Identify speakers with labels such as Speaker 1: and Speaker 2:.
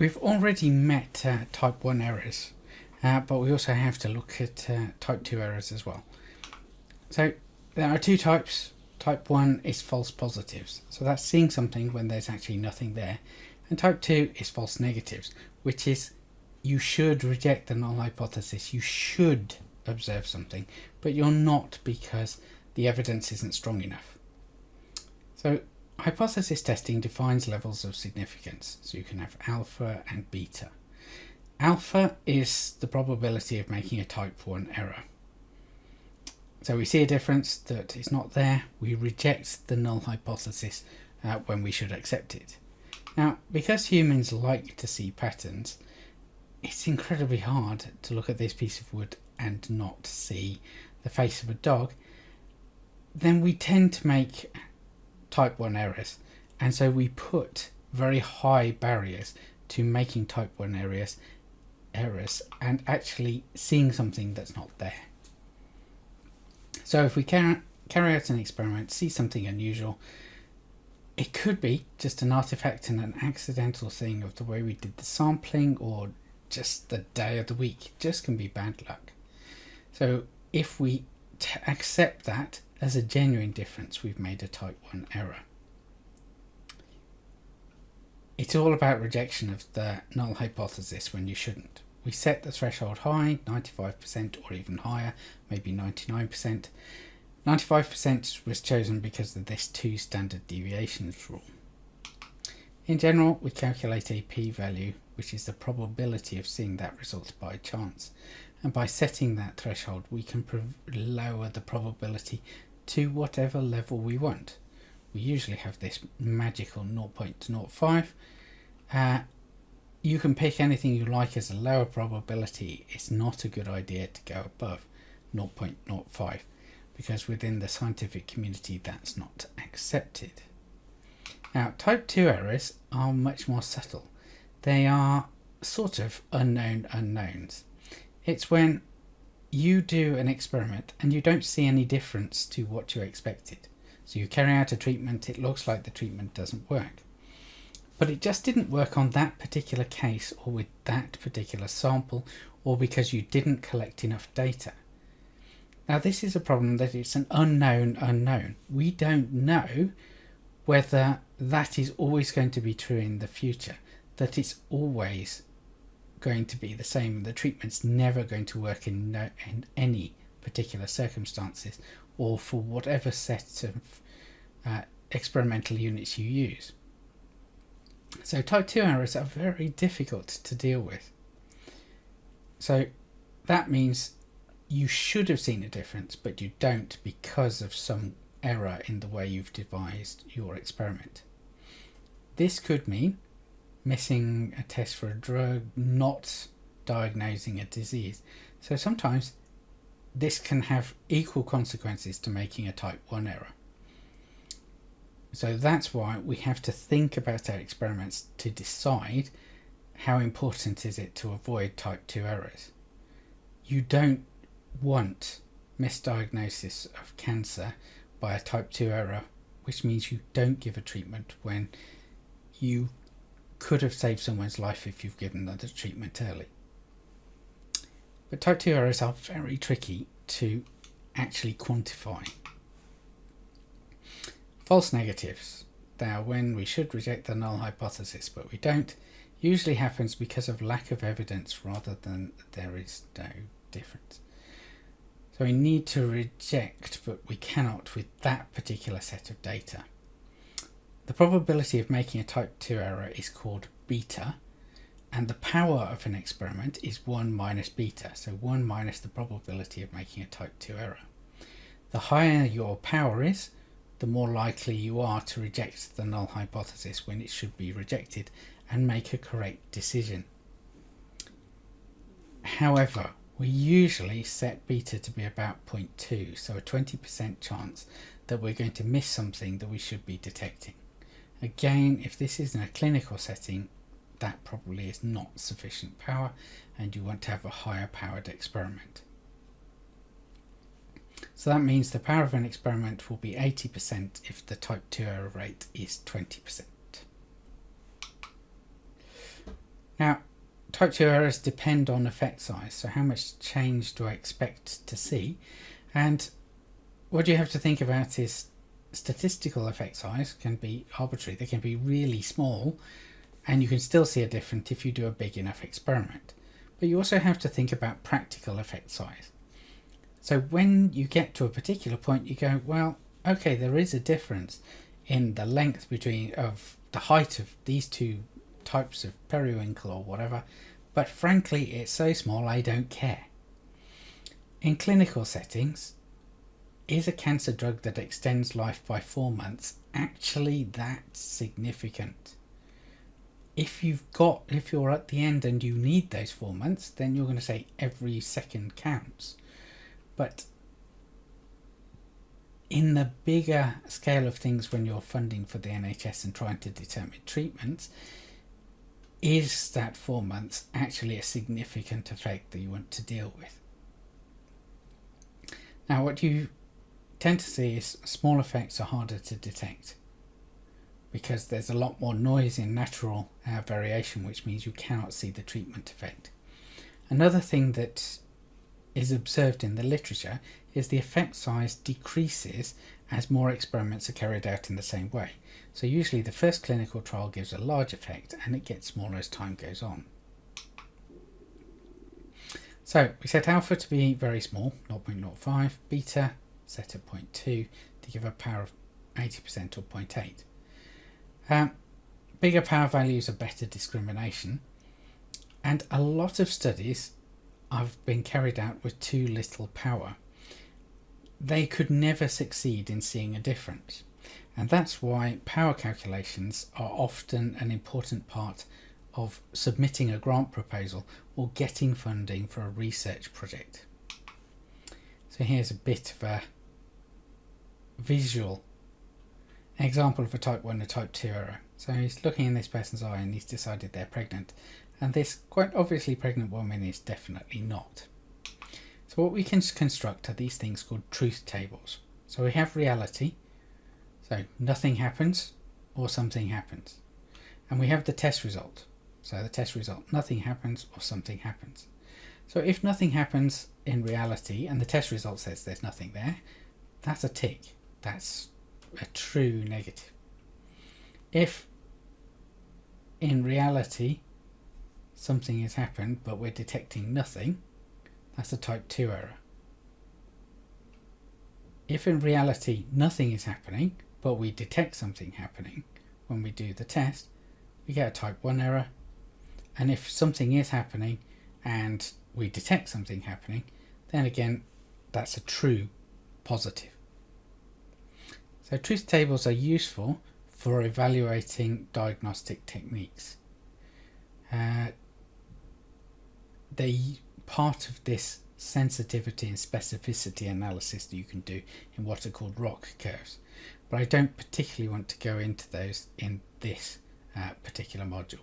Speaker 1: We've already met type 1 errors, but we also have to look at type 2 errors as well. So there are two types. Type 1 is false positives, so that's seeing something when there's actually nothing there. And type 2 is false negatives, which is you should reject the null hypothesis, you should observe something, but you're not because the evidence isn't strong enough. So hypothesis testing defines levels of significance. So you can have alpha and beta. Alpha is the probability of making a type 1 error. So we see a difference that is not there. We reject the null hypothesis when we should accept it. Now, because humans like to see patterns, it's incredibly hard to look at this piece of wood and not see the face of a dog. Then we tend to make type 1 errors, and so we put very high barriers to making type 1 errors and actually seeing something that's not there. So if we carry out an experiment, see something unusual, it could be just an artifact and an accidental thing of the way we did the sampling, or just the day of the week. It just can be bad luck. So if we accept that as a genuine difference, we've made a type 1 error. It's all about rejection of the null hypothesis when you shouldn't. We set the threshold high, 95% or even higher, maybe 99%. 95% was chosen because of this 2 standard deviations rule. In general, we calculate a p-value, which is the probability of seeing that result by chance. And by setting that threshold, we can lower the probability to whatever level we want. We usually have this magical 0.05. You can pick anything you like as a lower probability. It's not a good idea to go above 0.05 because within the scientific community that's not accepted. Now, type 2 errors are much more subtle. They are sort of unknown unknowns. It's when you do an experiment and you don't see any difference to what you expected. So you carry out a treatment, it looks like the treatment doesn't work. But it just didn't work on that particular case or with that particular sample, or because you didn't collect enough data. Now this is a problem that it's an unknown unknown. We don't know whether that is always going to be true in the future, that it's always going to be the same, the treatment's never going to work in any particular circumstances or for whatever set of experimental units you use. So type 2 errors are very difficult to deal with. So that means you should have seen a difference, but you don't because of some error in the way you've devised your experiment. This could mean missing a test for a drug, not diagnosing a disease. So sometimes this can have equal consequences to making a type 1 error. So that's why we have to think about our experiments to decide how important is it to avoid type 2 errors. You don't want misdiagnosis of cancer by a type 2 error, which means you don't give a treatment when you could have saved someone's life if you've given them the treatment early. But type 2 errors are very tricky to actually quantify. False negatives. They are when we should reject the null hypothesis, but we don't. Usually happens because of lack of evidence rather than there is no difference. So we need to reject, but we cannot with that particular set of data. The probability of making a type 2 error is called beta, and the power of an experiment is 1 minus beta, so 1 minus the probability of making a type 2 error. The higher your power is, the more likely you are to reject the null hypothesis when it should be rejected and make a correct decision. However, we usually set beta to be about 0.2, so a 20% chance that we're going to miss something that we should be detecting. Again, if this is in a clinical setting, that probably is not sufficient power and you want to have a higher powered experiment. So that means the power of an experiment will be 80% if the type 2 error rate is 20%. Now, type 2 errors depend on effect size, so how much change do I expect to see? And what you have to think about is statistical effect size can be arbitrary. They can be really small, and you can still see a difference if you do a big enough experiment. But you also have to think about practical effect size. So when you get to a particular point, you go, well, okay, there is a difference in the length of the height of these two types of periwinkle or whatever, but frankly, it's so small I don't care. In clinical settings, is a cancer drug that extends life by 4 months actually that significant? If you're at the end and you need those 4 months, then you're going to say every second counts. But in the bigger scale of things, when you're funding for the NHS and trying to determine treatments, is that 4 months actually a significant effect that you want to deal with? Now, what you tend to see is small effects are harder to detect because there's a lot more noise in natural variation, which means you cannot see the treatment effect. Another thing that is observed in the literature is the effect size decreases as more experiments are carried out in the same way. So usually the first clinical trial gives a large effect and it gets smaller as time goes on. So we set alpha to be very small, 0.05, beta set at 0.2 to give a power of 80% or 0.8. Bigger power values are better discrimination, and a lot of studies have been carried out with too little power. They could never succeed in seeing a difference, and that's why power calculations are often an important part of submitting a grant proposal or getting funding for a research project. So here's a bit of a visual example of a type 1 or type 2 error. So he's looking in this person's eye and he's decided they're pregnant, and this quite obviously pregnant woman is definitely not. So what we can construct are these things called truth tables. So we have reality, so nothing happens or something happens, and we have the test result. So the test result, nothing happens or something happens. So if nothing happens in reality and the test result says there's nothing there, that's a tick. That's a true negative. If in reality something has happened but we're detecting nothing, that's a type 2 error. If in reality nothing is happening but we detect something happening when we do the test, we get a type 1 error. And if something is happening and we detect something happening, then again that's a true positive. So truth tables are useful for evaluating diagnostic techniques. They part of this sensitivity and specificity analysis that you can do in what are called ROC curves, but I don't particularly want to go into those in this particular module.